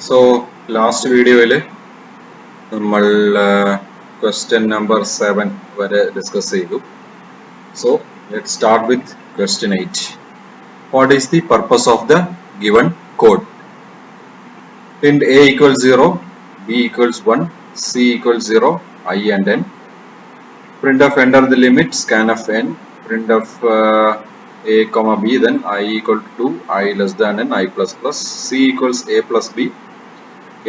So last video നമ്മൾ question number 7 വരെ discuss ചെയ്തു. So let's start with question 8. What is the purpose of the given code? Int a equals 0, b equals 1, c equals 0, I and n. Printf enter the limit scan of n. Printf a comma b, then I equal to 2, I less than n, I plus plus, c equals a plus b,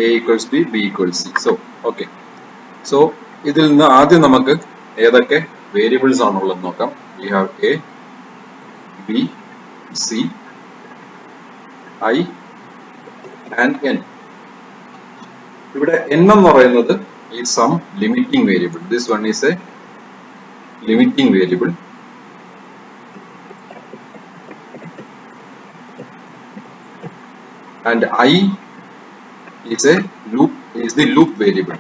a equals b, b equals c. So okay. So ഇതിൽ നിന്ന് ആദ്യം നമുക്ക് ഏതൊക്കെ variables ആണുള്ളത് നോക്കാം. We have a, b, c, I and n. ഇവിടെ n എന്ന് പറയുന്നത് is some limiting variable. This one is a limiting variable. And I is the loop variable.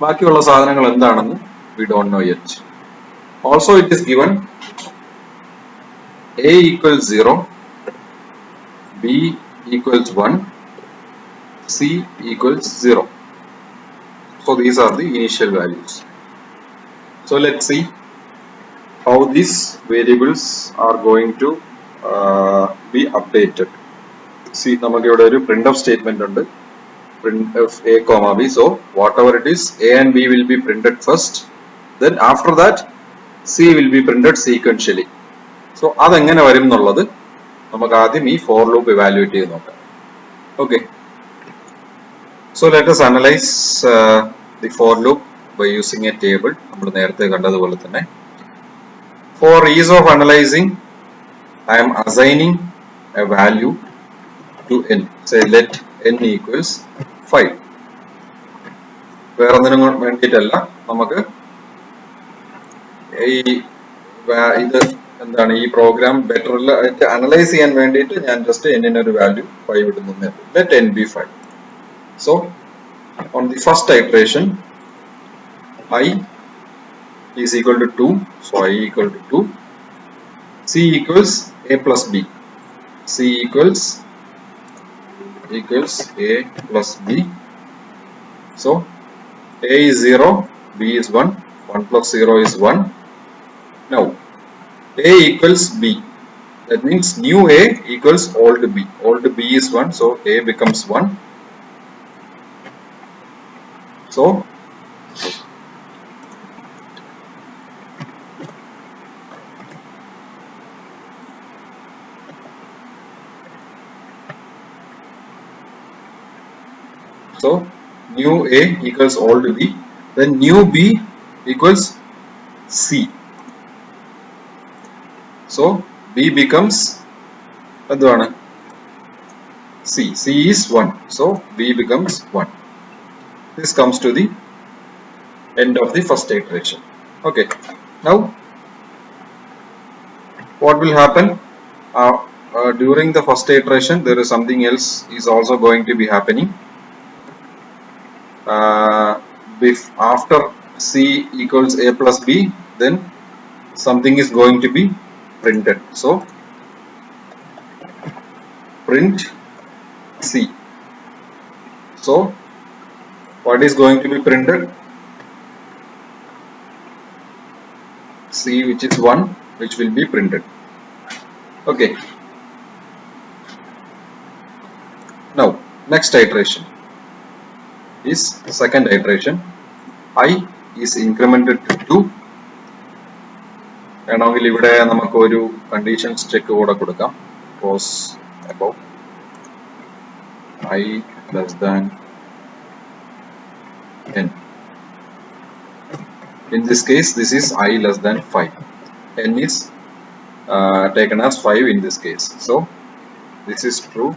ബാക്കിയുള്ള സാധനങ്ങൾ എന്താണെന്ന് we don't know yet. Also it is given a equals 0, b equals 1, c equals 0. So these are the initial values. So let's see how these variables are going to be updated. See, നമുക്ക് ഇവിടെ ഒരു printf statement ഉണ്ട്. Printf a comma b. So whatever it is, a and b will be printed first. Then after that, c will be printed sequentially. So അതെങ്ങനെ വരും എന്നുള്ളത് നമുക്ക് ആദ്യം ഈ for loop evaluate ചെയ്ത് നോക്കാം. Okay. So let us analyze the for loop by using a table. നമ്മൾ നേരത്തെ കണ്ടതുപോലെ തന്നെ. For ease of analyzing, I am assigning a value to n. Say let n equals 5. വേറെ ഒന്നിനും വേണ്ടിയിട്ടല്ല, നമുക്ക് ഇത് എന്താണ് ഈ പ്രോഗ്രാം ബെറ്റർ അനലൈസ് ചെയ്യാൻ വേണ്ടിയിട്ട് ഞാൻ ജസ്റ്റ് n ഒരു വാല്യൂ 5 ഇടുന്നു. let n be 5. So on the first iteration, I is equal to 2, so I equal to 2. C equals a plus b. C equals a plus b. So a is 0, b is 1, 1 plus 0 is 1. Now a equals b. That means new a equals old b. Old b is 1, so a becomes 1. So new a equals old b, then new b equals c. So b becomes c. C is 1, so b becomes 1. This comes to the end of the first iteration. Okay. Now what will happen during the first iteration? There is something else is also going to be happening. After c equals a plus b, then something is going to be printed. So print c. So what is going to be printed? C, which is 1, which will be printed. Okay. Now next iteration is second iteration. I is incremented to 2. വേണമെങ്കിൽ ഇവിടെ നമുക്ക് ഒരു conditions check കൂടെ കൊടുക്കാം. Suppose above I less than n. In this case, this is I less than 5. n is taken as 5 in this case. So this is true.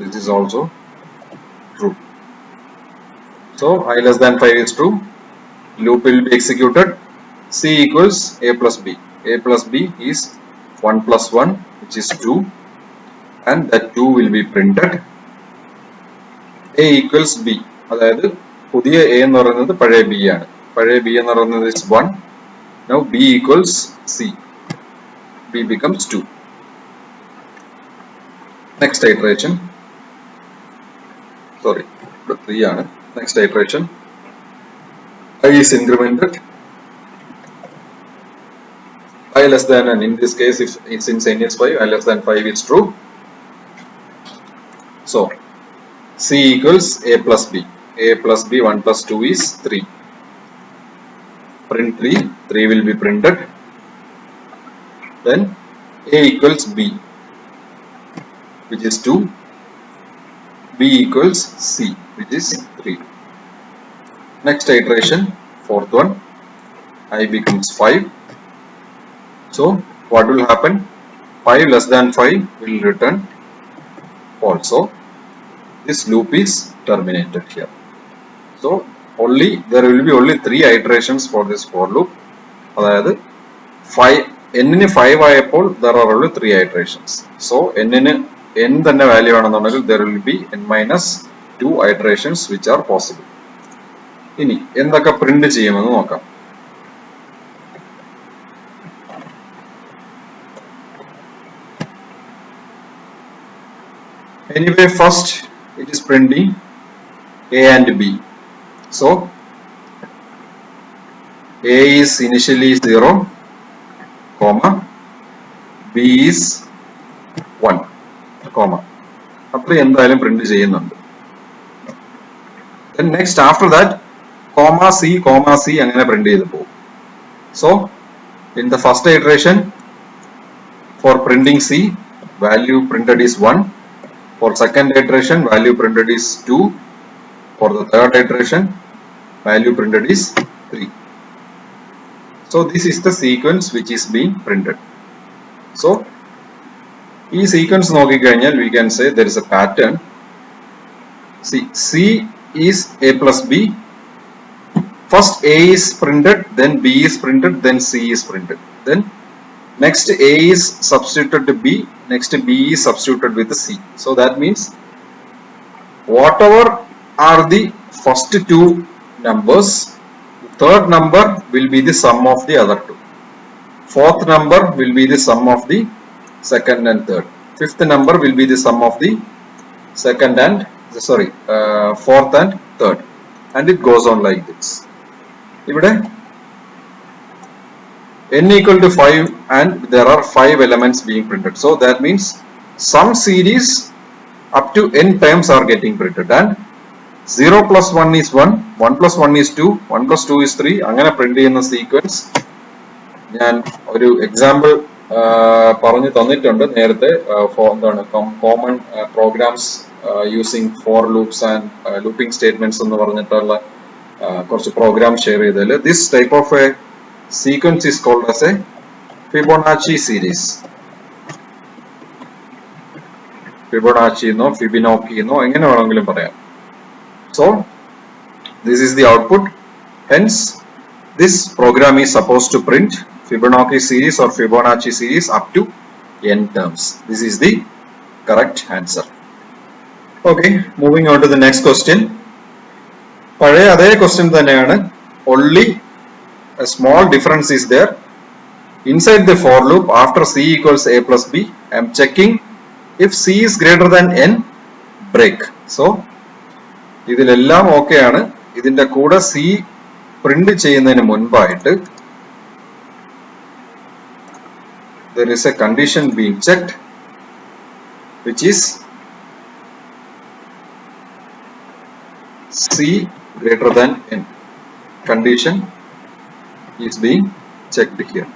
This is also true. So I less than 5 is true. Loop will be executed. C equals a plus b. A plus b is 1 plus 1, which is 2, and that 2 will be printed. A equals b. അതായത് പുതിയ a എന്ന് പറയുന്നത് പഴയ b ആണ്. പഴയ b എന്ന് പറയുന്നത് is 1. Now b equals c. b becomes 2. Next iteration, sorry, 3 ആണ്. Next iteration, I is incremented, I less than n. In this case, if since n is 5, I less than 5 is true. So C equals A plus B. A plus B, 1 plus 2 is 3. Print 3, 3 will be printed. Then A equals B, which is 2. B equals C, which is 3. Next iteration, fourth one, I becomes 5. So what will happen? 5 less than 5 will return false. So this loop is terminated here. So there will be only 3 iterations for this for loop. That is 5 n in 5 ayapol there are only 3 iterations. So n thanne value aanannundengil there will be n minus 2 iterations which are possible. Ini endakka print cheyyumennu nokkam. Anyway, first it is printing A and B. So A is initially 0, comma, B is 1, comma. Appadi endayalum print cheyyunnundu. Then next after that, comma C angane print cheyidu povum. So in the first iteration, for printing C, value printed is 1. For second iteration, value printed is 2. For the third iteration, value printed is 3. So this is the sequence which is being printed. So this sequence we can say there is a pattern. See, C is A plus B. First A is printed, then B is printed, then C is printed. Then next A is substituted to B, next B is substituted with C. So that means whatever are the first 2 numbers, third number will be the sum of the other 2. Fourth number will be the sum of the second and third. Fifth number will be the sum of the fourth and third. And it goes on like this. Here n equal to 5 and there are 5 elements being printed. So that means some series up to n times are getting printed, and 0 plus 1 is 1, 1 plus 1 is 2, 1 plus 2 is 3. Angana print cheyunna sequence njan oru example പറഞ്ഞു തന്നിട്ടുണ്ട് നേരത്തെ common programs using for loops and looping statements എന്ന് പറഞ്ഞിട്ടുള്ള കുറച്ച് program share ചെയ്തതിൽ this type of a sequence is called as a Fibonacci series. Fibonacci no, Fibonacci no, engane venankilum parayam. So this is the output. Hence this program is supposed to print Fibonacci series or Fibonacci series up to n terms. This is the correct answer. Okay, moving on to the next question. Pazhay adhe question thaneyanu, only a small difference is there. Inside the for loop, after C equals A plus B, I am checking if C is greater than n, break. So ഇതിലെല്ലാം okay ആണ്. ഇതിന്റെ കൂടെ C print ചെയ്യുന്നതിന് മുൻപായിട്ട് there is a condition being checked, which is C greater than n. Condition is being checked here.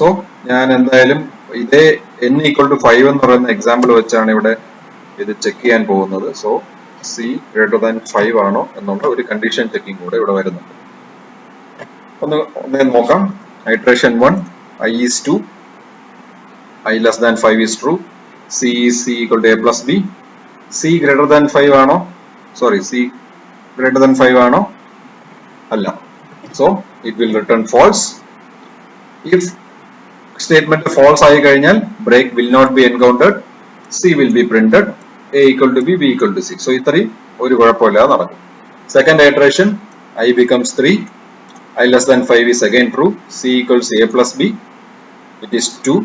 So ഞാൻ എന്തായാലും ഇതേ n equal to 5 എന്ന് പറയുന്ന എക്സാമ്പിൾ വെച്ചാണ് ഇവിടെ ഇത് ചെക്ക് ചെയ്യാൻ പോകുന്നത്. സോ C greater than 5 ആണോ എന്നുള്ള ഒരു കണ്ടീഷൻ ചെക്കിംഗ് കൂടെ ഇവിടെ വരുന്നുണ്ട്. ഒന്ന് നോക്കാം. Iteration 1, I is 2, I less than 5 is true, C is C equal to A plus B. C greater than 5 ആണോ? Sorry, C greater than 5 ആണോ? അല്ല. So it will return false. If statement false ആയി കഴിഞ്ഞാൽ break will not be encountered, C will be printed, A equal to B, B equal to C. So ഇത്രയും ഒരു കുഴപ്പമില്ലാതെ നടക്കും. Second iteration, I becomes 3, I less than 5 is again true. C equals A plus B, it is 2.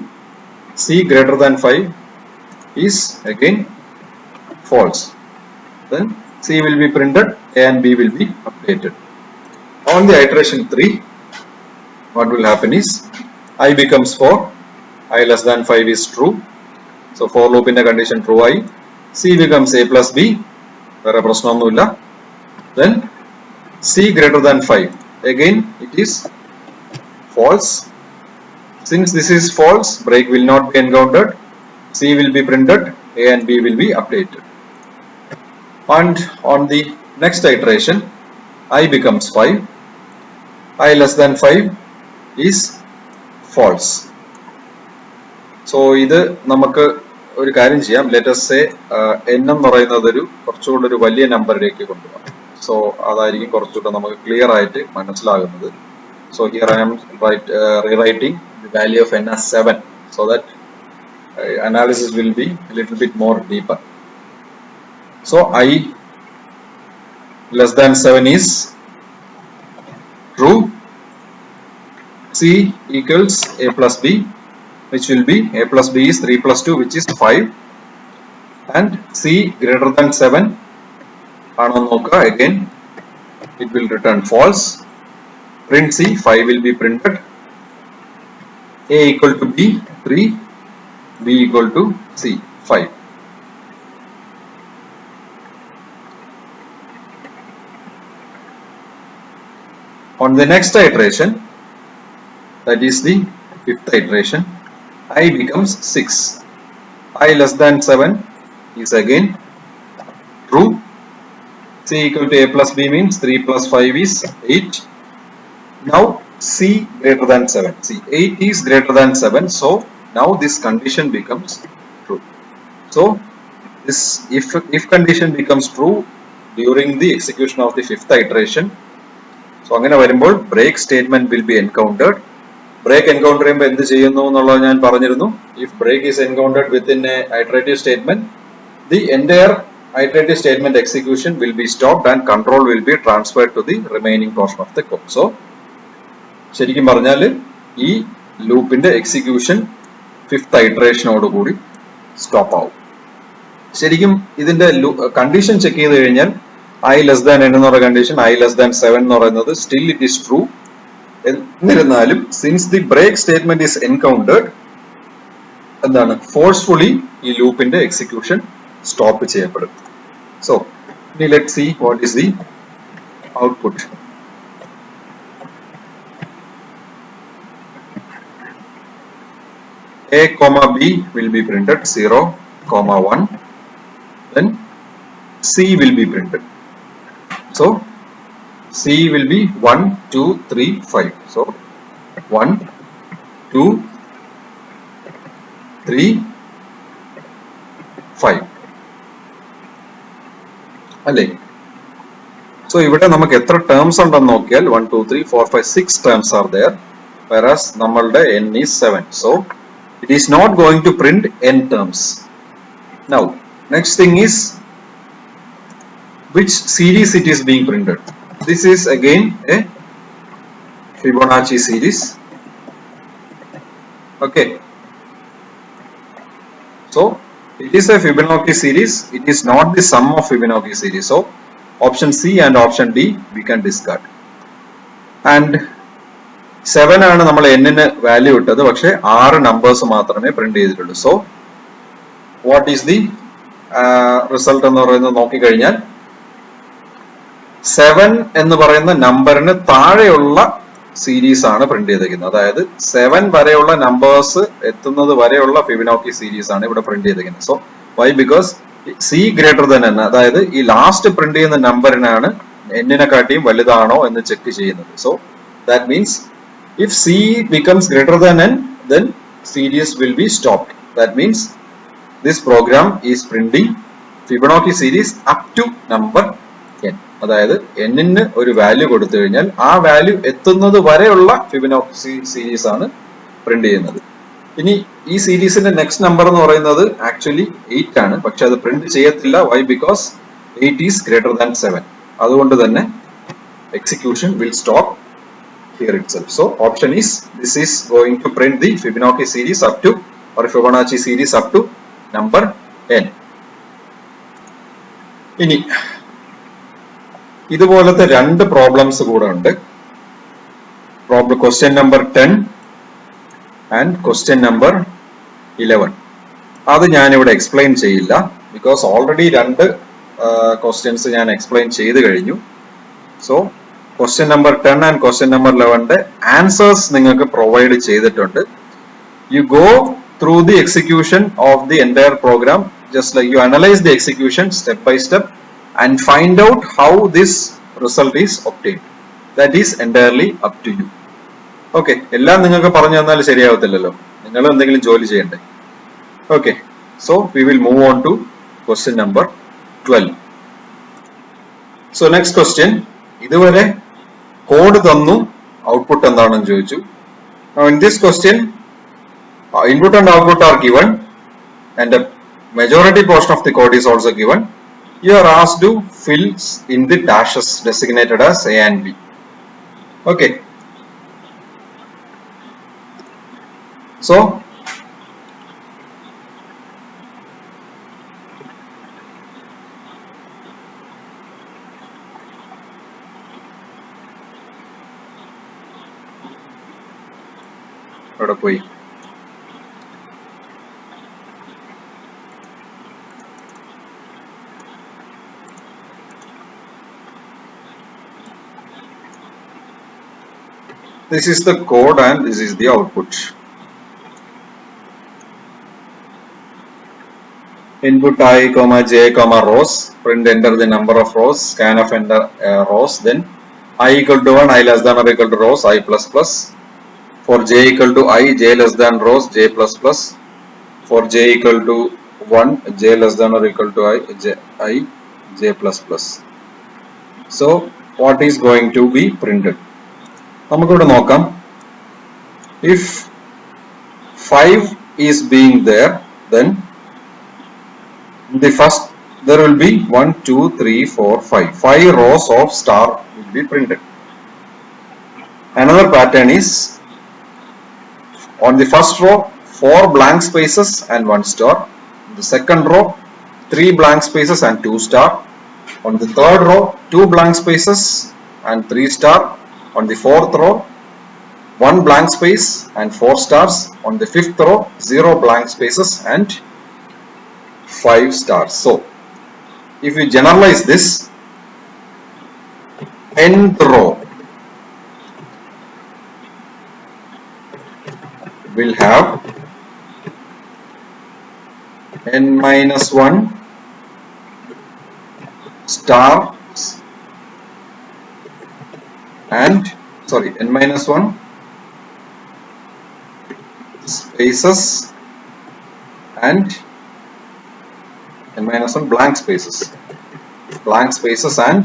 C greater than 5 is again false. Then C will be printed, A and B will be updated. On the iteration 3, what will happen is I becomes 4, I less than 5 is true. So for loop in the condition true I, C becomes A plus B, then C greater than 5, again it is false. Since this is false, break will not be encountered, C will be printed, A and B will be updated. And on the next iteration, I becomes 5, I less than 5 is false. So ഇത് നമുക്ക് ഒരു കാര്യം ചെയ്യാം. Let us say n എന്ന് പറയുന്നത് കുറച്ചുകൂടി ഒരു വലിയ നമ്പറിലേക്ക് കൊണ്ടുപോകാം. So അതായിരിക്കും കുറച്ചുകൂടെ നമുക്ക് ക്ലിയർ ആയിട്ട് മനസ്സിലാകുന്നത്. So here I am rewriting the value of n as 7 so that analysis will be a little bit more deeper. So I less than 7 is true. C equals A plus B, which will be A plus B is 3 plus 2, which is 5. And C greater than 7, again it will return false. Print C, 5 will be printed. A equal to B, 3. B equal to C, 5. On the next iteration, that is the 5th iteration, I becomes 6. I less than 7 is again true. C equal to A plus B means 3 plus 5 is 8. Now C greater than 7. See, 8 is greater than 7. So now this condition becomes true. So this if condition becomes true during the execution of the 5th iteration, so അങ്ങനെ വരുമ്പോൾ break statement will be encountered. Break encounter ചെയ്യുമ്പോൾ എന്ത് ചെയ്യുന്നു എന്നുള്ളത് ഞാൻ പറഞ്ഞിരുന്നു. If break is encountered within a iterative statement, the entire iterative statement execution will be stopped and control will be transferred to the remaining portion of the code. So ശരിക്കും പറഞ്ഞാൽ ഈ ലൂപ്പിന്റെ എക്സിക്യൂഷൻ 5th iteration കൂടി stop ആവും. ശരിക്കും ഇതിന്റെ condition check ചെയ്ത് കഴിഞ്ഞാൽ I less than n എന്ന് പറയുന്ന കണ്ടീഷൻ I less than 7 എന്ന് പറയുന്നത് still it is true. എന്നിരുന്നാലും since the break statement is encountered, എന്താണ് ഫോഴ്സ്ഫുള്ളി ഈ ലൂപ്പിന്റെ എക്സിക്യൂഷൻ സ്റ്റോപ്പ് ചെയ്യപ്പെടും. സോ ഇനി let see what is the output. A comma B will be printed 0, 1. Then C will be printed. So C will be 1, 2, 3, 5. So 1, 2, 3, 5. അല്ലേ? So ഇവിടെ നമുക്ക് എത്ര terms ഉണ്ടെന്ന് നോക്കിയാൽ 1, 2, 3, 4, 5, 6 terms are there, whereas നമ്മളുടെ n is 7. So it is not going to print n terms. Now next thing is which series it is being printed. This is again a Fibonacci series. Okay. So it is a Fibonacci series. It is not the sum of Fibonacci series. So option C and option D we can discard. And 7 ആണ് നമ്മൾ n ന് value ഇട്ടത്, പക്ഷേ 6 numbers മാത്രമേ print ചെയ്തിട്ടുള്ളൂ. So what is the result എന്ന് പറയുന്നത് നോക്കിക്കഴിഞ്ഞാൽ 7 എന്ന് പറയുന്ന നമ്പറിന് താഴെയുള്ള സീരീസ് ആണ് പ്രിന്റ് ചെയ്തിരിക്കുന്നത്. അതായത് 7 വരെയുള്ള നമ്പേഴ്സ് എത്തുന്നത് വരെയുള്ള ഫിബൊനാച്ചി സീരീസ് ആണ് ഇവിടെ പ്രിന്റ് ചെയ്തിരിക്കുന്നത്. So why? Because C greater than n, അതായത് ഈ ലാസ്റ്റ് പ്രിന്റ് ചെയ്യുന്ന നമ്പറിനാണ് n നെ കാട്ടിയും വലുതാണോ എന്ന് ചെക്ക് ചെയ്യുന്നത്. So that means if C becomes greater than n, then series will be stopped. That means this program is printing Fibonacci series up to number n. അതായത് n ന് ഒരു value കൊടുത്തു കഴിഞ്ഞാൽ ആ വാല്യൂ എത്തുന്നത് വരെയുള്ള ഫിബൊനാച്ചി സീരീസ് ആണ് print ചെയ്യുന്നത്. ഇനി ഈ സീരീസിന്റെ നെക്സ്റ്റ് നമ്പർ എന്ന് പറയുന്നത് ആക്ച്വലി 8 ആണ്, പക്ഷെ അത് പ്രിന്റ് ചെയ്യത്തില്ല. Why? Because 8 is greater than 7. അതുകൊണ്ട് തന്നെ execution will stop here itself. So option is, this is going to print the Fibonacci series up to, or Fibonacci series up to number n. ഇനി ഇതുപോലത്തെ രണ്ട് problems കൂടെ ഉണ്ട്. Problem question number 10 and question number 11. അത് ഞാനിവിടെ explain ചെയ്യില്ല, because already രണ്ട് questions ഞാൻ എക്സ്പ്ലെയിൻ ചെയ്ത് കഴിഞ്ഞു. So question number 10 and question number 11ന്റെ ആൻസേഴ്സ് നിങ്ങൾക്ക് പ്രൊവൈഡ് ചെയ്തിട്ടുണ്ട്. You go through the execution of the entire program, just like you analyse the execution step by step and find out how this result is obtained. That is entirely up to you. Okay, എല്ലാം നിങ്ങൾക്ക് പറഞ്ഞു തന്നാൽ ശരിയാവത്തില്ലല്ലോ, നിങ്ങൾ എന്തെങ്കിലും ജോലി ചെയ്യണ്ടേ. Okay, so we will move on to question number 12. So next question, ഇതുവരെ കോഡ് തന്നു, ഔട്ട്പുട്ട് എന്താണെന്ന് ചോദിച്ചു. In this question, input and output are given and the majority portion of the code is also given. You are asked to fill in the dashes designated as A and B. Okay. So ഇവിടെ പോയി this is the code and this is the output. Input I, j, rows, print enter the number of rows, scanf enter rows, then I equal to 1, I less than or equal to rows, I plus plus. For j equal to I, j less than rows, j plus plus. For j equal to 1, j less than or equal to I, j plus plus. So what is going to be printed? നമുക്കിവിടെ നോക്കാം. If 5 is being there, then the first there will be 1, 2, 3, 4, 5. 5 rows of star will be printed. Another pattern is, on the first row 4 blank spaces and 1 star. On the second row 3 blank spaces and 2 star. On the third row 2 blank spaces and 3 star. On the fourth row 1 blank space and 4 stars. On the fifth row 0 blank spaces and 5 stars. So if you generalize this, nth row will have n minus 1 stars and n minus 1 spaces and n minus 1 blank spaces and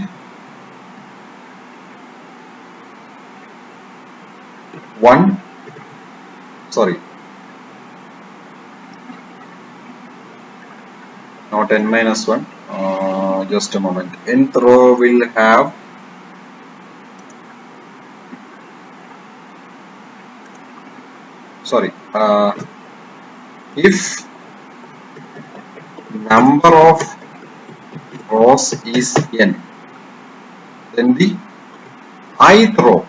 1 not n minus 1, just a moment. Nth row will have if number of rows is n, then the ith row,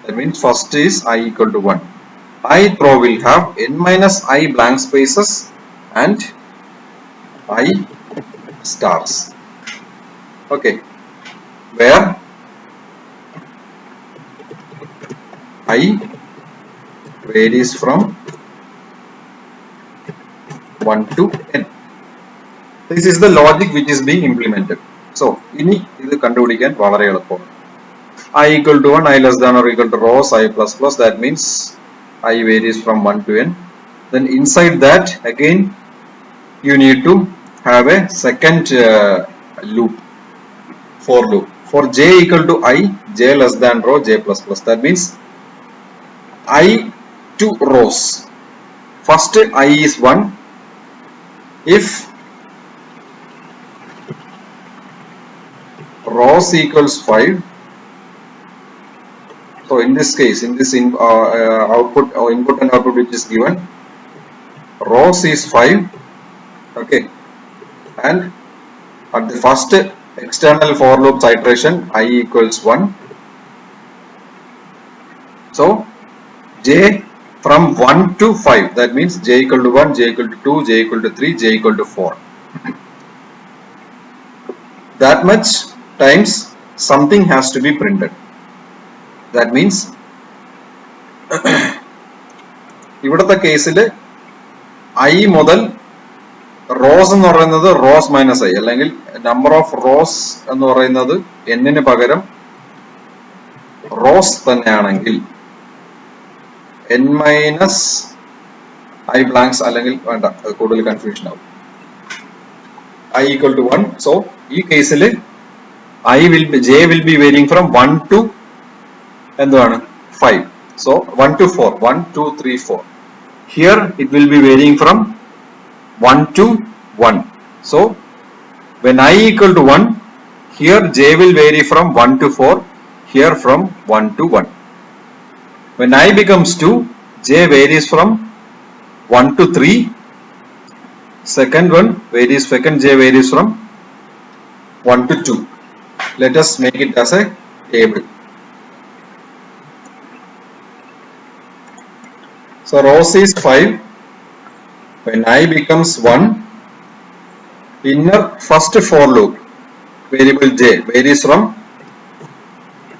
that means first is I equal to 1, ith row will have n minus I blank spaces and I stars. Okay, where I varies from 1 to n. This is the logic which is being implemented. So ini idu kandupidikkan valare eluppam. I equal to 1, I less than or equal to rows, I plus plus, that means I varies from 1 to n. Then inside that again you need to have a second loop, for loop. For j equal to I, j less than row, j plus plus, that means I 2 rows. First I is 1. If rows equals 5, so in this case, in this output or input and output which is given, rows is 5, okay, and at the first external for loop iteration I equals 1. So j from 1 to 5, that means j equal to 1, j equal to 2, j equal to 3, j equal to 4. That much times something has to be printed. That means ഇവിടുത്തെ കേസിൽ I മുതൽ rose എന്ന് പറയുന്നത് rose minus I, അല്ലെങ്കിൽ number of rows എന്ന് പറയുന്നത് എന്നിന് പകരം റോസ് തന്നെയാണെങ്കിൽ n മൈനസ് ഐ ബ്ലാങ്ക്സ്, അല്ലെങ്കിൽ വേണ്ട, കൂടുതൽ കൺഫ്യൂഷൻ ആവും. I equal to 1. So ഈ കേസിൽ j will be varying from 1 to എന്താണ് 5. So 1 to 4, 1 2 3 4. Here it will be varying from 1 to 1. So when I equal to 1, here j will vary from 1 to 4, here from 1 to 1. When I becomes 2, j varies from 1 to 3. Second j varies from 1 to 2. Let us make it as a table. So rows is 5. When I becomes 1, inner first for loop variable j varies from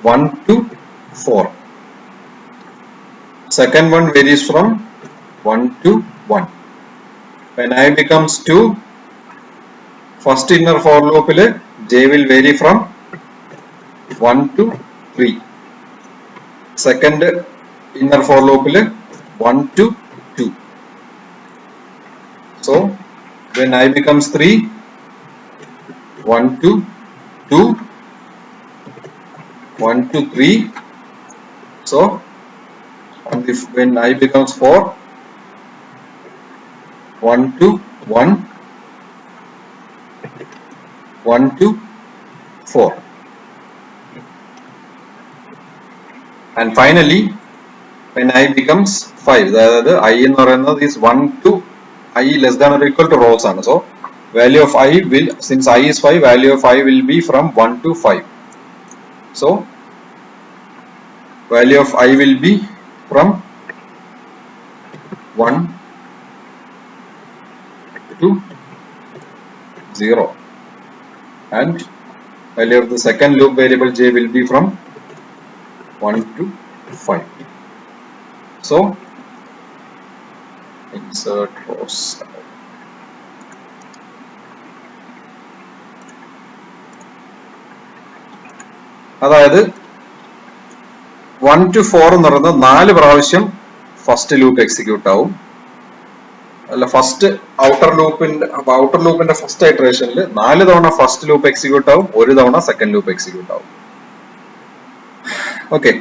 1 to 4. Second one varies from 1 to 1. When I becomes 2, first inner for loop j will vary from 1 to 3. Second inner for loop 1 to 2. So when I becomes 3, 1 to 2, 1 to 3. So when I becomes 4, 1 to 1, 1 to 4. And finally when I becomes 5, that I in പറയുന്നത് is 1 to I less than or equal to rows ആണ്. So value of I will, since I is 5, value of I will be from 1 to 5. So value of I will be from 1 to 0, and value of the second loop variable j will be from 1 to 5. So insert rows. അതായത് 1 to 4 എന്ന് പറയുന്നത് 4 പ്രാവശ്യം first loop execute ആവും. അല്ല, first outer ലൂപ്പിന്റെ first ഐറ്ററേഷനിൽ 4 തവണ first loop execute ആവും, 1 തവണ സെക്കൻഡ് ലൂപ്പ് എക്സിക്യൂട്ട് ആവും. Okay,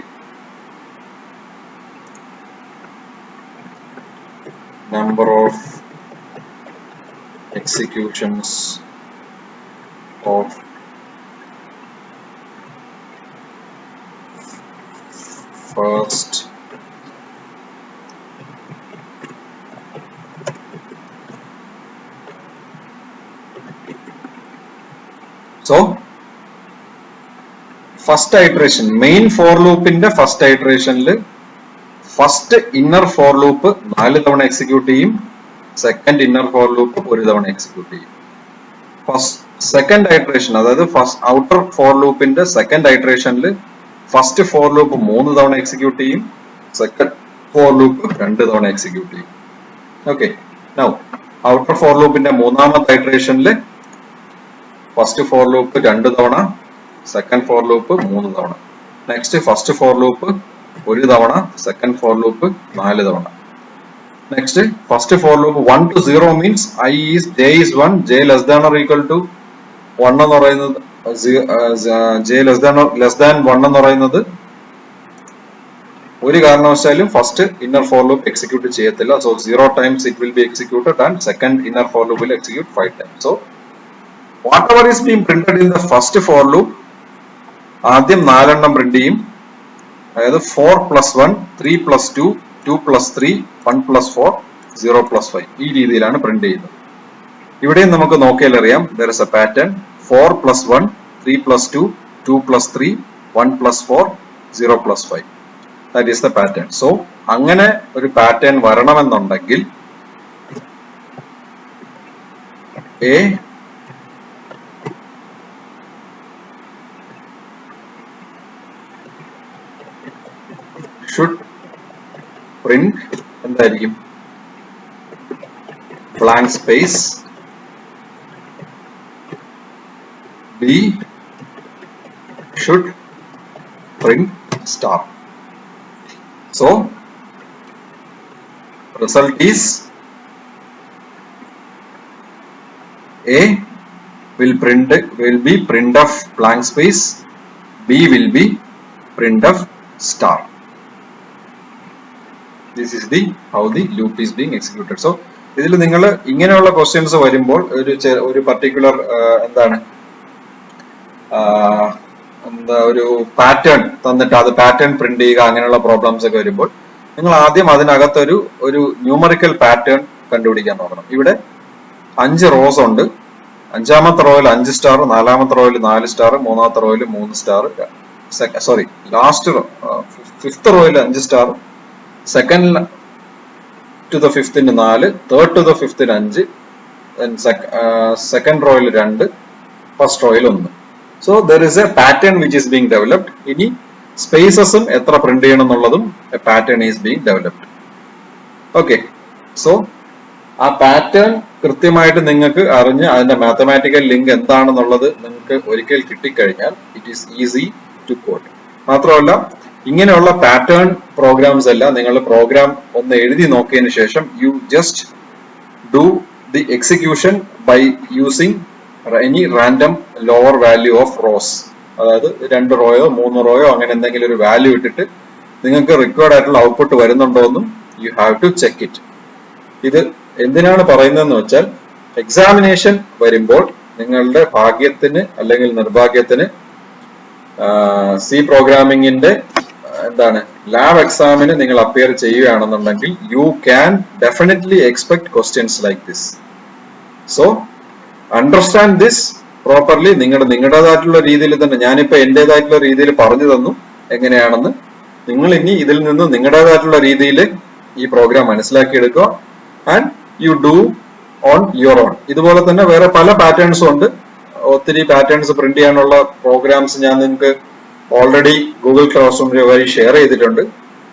number of executions of first so first iteration, main for loop in the first iteration first inner for loop 4 തവണ execute ചെയ്യും, second inner for loop 1 തവണ execute ചെയ്യും. Second iteration, അതായത് first outer four ലൂപ്പിന്റെ second ഐറ്ററേഷനിൽ first for loop 3 തവണ execute ചെയ്യും, second for loop 2 തവണ execute ചെയ്യും. ഓക്കെ, നൗ ഔട്ടർ ഫോർ ലൂപ്പിന്റെ മൂന്നാമത്തെ ഐറ്ററേഷനിൽ ഫസ്റ്റ് ഫോർ ലൂപ്പ് 2 തവണ, സെക്കൻഡ് ഫോർ ലൂപ്പ് 3 തവണ. നെക്സ്റ്റ് ഫസ്റ്റ് ഫോർ ലൂപ്പ് 1 തവണ, സെക്കൻഡ് ഫോർ ലൂപ്പ് 4 തവണ. Next first for loop 1 to 0 means j is 1, j less than or equal to 1 എന്ന് പറയുന്നത്, j less than 1 എന്ന് പറയുന്നത് ഒരു കാരണവശാലും first inner for loop execute ചെയ്യത്തില്ല. So 0 times it will be executed and second inner for loop will execute 5 times. So whatever is being printed in the first for loop, ആദ്യം 4 എണ്ണം print ചെയ്യും, അതായത് 4 plus 1, 3 plus 2, 2 plus 3, 1 plus 4, 0 plus 5. ഈ രീതിയിലാണ് print ചെയ്യുന്നത്. ഇവിടെയും നമുക്ക് നോക്കിയാൽ അറിയാം there is a pattern 4 plus 1, 3 plus 2, 2 plus 3, 1 plus 4, 0 plus 5. That is the pattern. So അങ്ങനെ ഒരു പാറ്റേൺ വരണമെന്നുണ്ടെങ്കിൽ A should print എന്തായിരിക്കും blank space, B should print star. So result is A will be printf blank space, B will be printf star. This is the how the loop is being executed. So ഇതിൽ നിങ്ങൾ ഇങ്ങനെയുള്ള questions വരുമ്പോൾ ഒരു particular ഒരു pattern തന്നിട്ട് അത് pattern print ചെയ്യുക അങ്ങനെയുള്ള പ്രോബ്ലംസ് ഒക്കെ വരുമ്പോൾ നിങ്ങൾ ആദ്യം അതിനകത്തൊരു ന്യൂമറിക്കൽ പാറ്റേൺ കണ്ടുപിടിക്കാൻ നോക്കണം. ഇവിടെ 5 റോസ് ഉണ്ട്. 5ാമത്തെ റോയിൽ 5 സ്റ്റാർ, 4ാമത്തെ റോയിൽ 4 സ്റ്റാർ, 3ാമത്തെ റോയിൽ 3 സ്റ്റാർ, ലാസ്റ്റ് 5th റോയിൽ 5 star, second to the 5th 4, third to the 5th 5, then second row 2, first row 1. So there is a pattern which is being developed. Ini spaces etra print cheyanannulladum a pattern is being developed. Okay, so ആ pattern കൃത്യമായിട്ട് നിങ്ങൾക്ക് അറിഞ്ഞ് അതിന്റെ mathematical link എന്താണെന്നുള്ളത് നിങ്ങൾക്ക് ഒരിക്കൽ കിട്ടിക്കഴിഞ്ഞാൽ it is easy to code. മാത്രമല്ല ഇങ്ങനെയുള്ള പാറ്റേൺ പ്രോഗ്രാംസ് എല്ലാം നിങ്ങൾ പ്രോഗ്രാം ഒന്ന് എഴുതി നോക്കിയതിനു ശേഷം you just do the execution by using any random lower value of rows. അതായത് 2 റോയോ 3 റോയോ അങ്ങനെ എന്തെങ്കിലും ഒരു വാല്യൂ ഇട്ടിട്ട് നിങ്ങൾക്ക് റിക്വയർഡ് ആയിട്ടുള്ള ഔട്ട്പുട്ട് വരുന്നുണ്ടോ എന്നും you have to check it. ഇത് എന്തിനാണ് പറയുന്നതെന്ന് വെച്ചാൽ എക്സാമിനേഷൻ വരുമ്പോൾ നിങ്ങളുടെ ഭാഗ്യത്തിന് അല്ലെങ്കിൽ നിർഭാഗ്യത്തിന് സി പ്രോഗ്രാമിംഗിന്റെ ലാബ് എക്സാമിന് നിങ്ങൾ അപ്പിയർ ചെയ്യുകയാണെന്നുണ്ടെങ്കിൽ you can definitely expect questions like this. So understand this properly. നിങ്ങളുടേതായിട്ടുള്ള രീതിയിൽ തന്നെ ഞാനിപ്പോ എന്റേതായിട്ടുള്ള രീതിയിൽ പറഞ്ഞു തന്നു എങ്ങനെയാണെന്ന്. നിങ്ങൾ ഇനി ഇതിൽ നിന്ന് നിങ്ങളുടേതായിട്ടുള്ള രീതിയിൽ ഈ പ്രോഗ്രാം മനസ്സിലാക്കിയെടുക്കുക and you do on your own. ഇതുപോലെ തന്നെ വേറെ പല പാറ്റേൺസും ഉണ്ട്. ഒത്തിരി പാറ്റേൺസ് പ്രിന്റ് ചെയ്യാനുള്ള പ്രോഗ്രാംസ് ഞാൻ നിങ്ങൾക്ക് ഓൾറെഡി ഗൂഗിൾ ക്ലാസ് റൂമിൽ വഴി ഷെയർ ചെയ്തിട്ടുണ്ട്.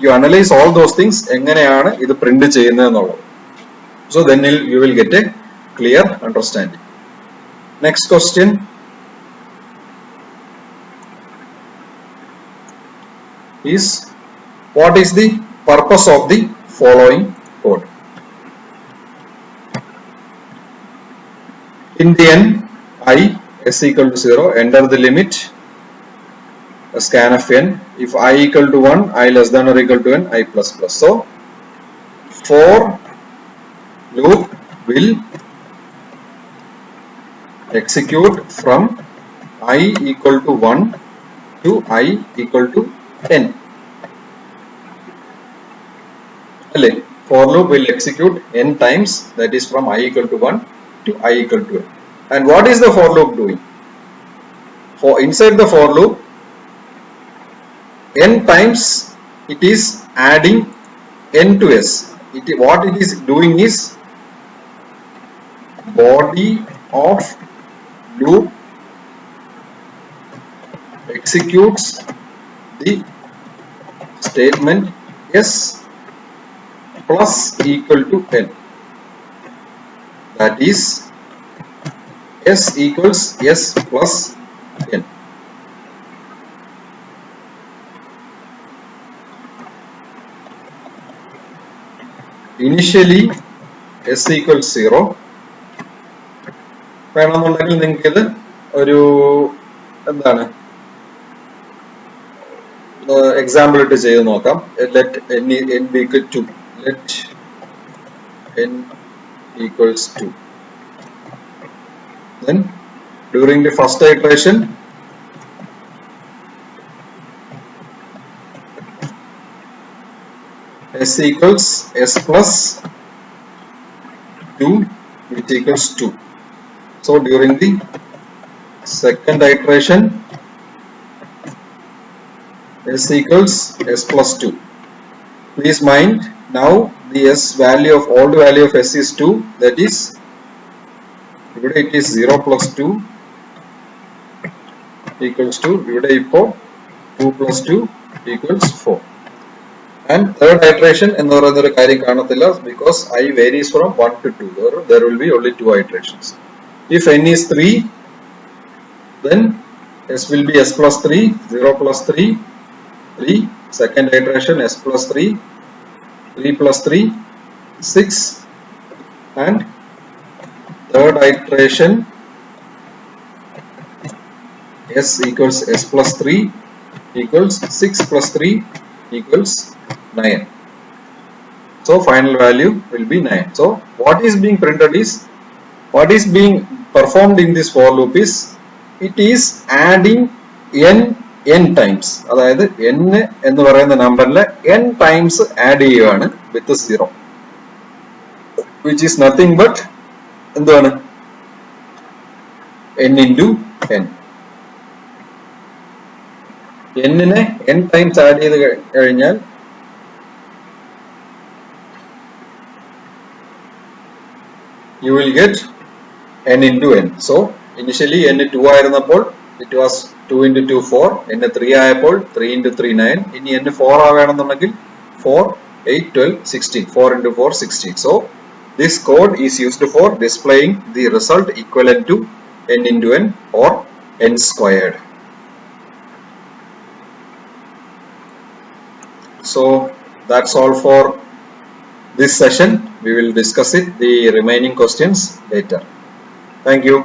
You analyse all those things, എങ്ങനെയാണ് ഇത് പ്രിന്റ് ചെയ്യുന്നത് എന്നുള്ളത്. So then you will get a clear understanding. Next question is what is the purpose of the following code? In the end, I s equal to 0, enter the limit scan of n. If I equal to 1, I less than or equal to n, I plus plus. So for loop will execute from I equal to 1 to I equal to n. For loop will execute n times, that is from I equal to 1 to I equal to n. And what is the for loop doing? For inside the for loop, n times it is adding n to s. What it is doing is body of loop executes the statement s plus equal to n. That is s equals s plus n. Initially s equals 0. വേണമെന്നുണ്ടെങ്കിൽ നിങ്ങൾക്ക് ഇത് ഒരു example ഇട്ട് ചെയ്ത് നോക്കാം. let n be equal to, let n equals 2. Then during the first iteration s equals s plus 2 which equals 2. So during the second iteration s equals s plus 2. Please mind, now the s value of old value of s is 2, that is it is 0 plus 2 equals to 2 plus 2 equals 4. And third iteration another because I varies from 1 to 2. There will be only 2 iterations. If n is 3, then s will be s plus 3, 0 plus 3, 3. Second iteration s plus 3, 3 plus 3, 6. And third iteration s equals s plus 3 equals 6 plus 3 equals 9. So final value will be 9. So what is being printed is, what is being performed in this for loop is, it is adding n times. അതായത് n എന്ന് പറയുന്ന നമ്പറിൽ n times add ചെയ്യുകയാണ് with 0, which is nothing but എന്താണ് n into n. n നെ n times add ചെയ്ത് കഴിഞ്ഞാൽ you will get n into n. So initially n 2 ആയിരുന്നപ്പോൾ it was 2 into 2 4, n 3 ആയപ്പോൾ 3 into 3 9, ഇനി n 4 ആവണമെന്നുണ്ടെങ്കിൽ 4 8 12 16, 4 into 4 16. So this code is used for displaying the result equivalent to n into n or n squared. So that's all for this session. We will discuss the remaining questions later. Thank you.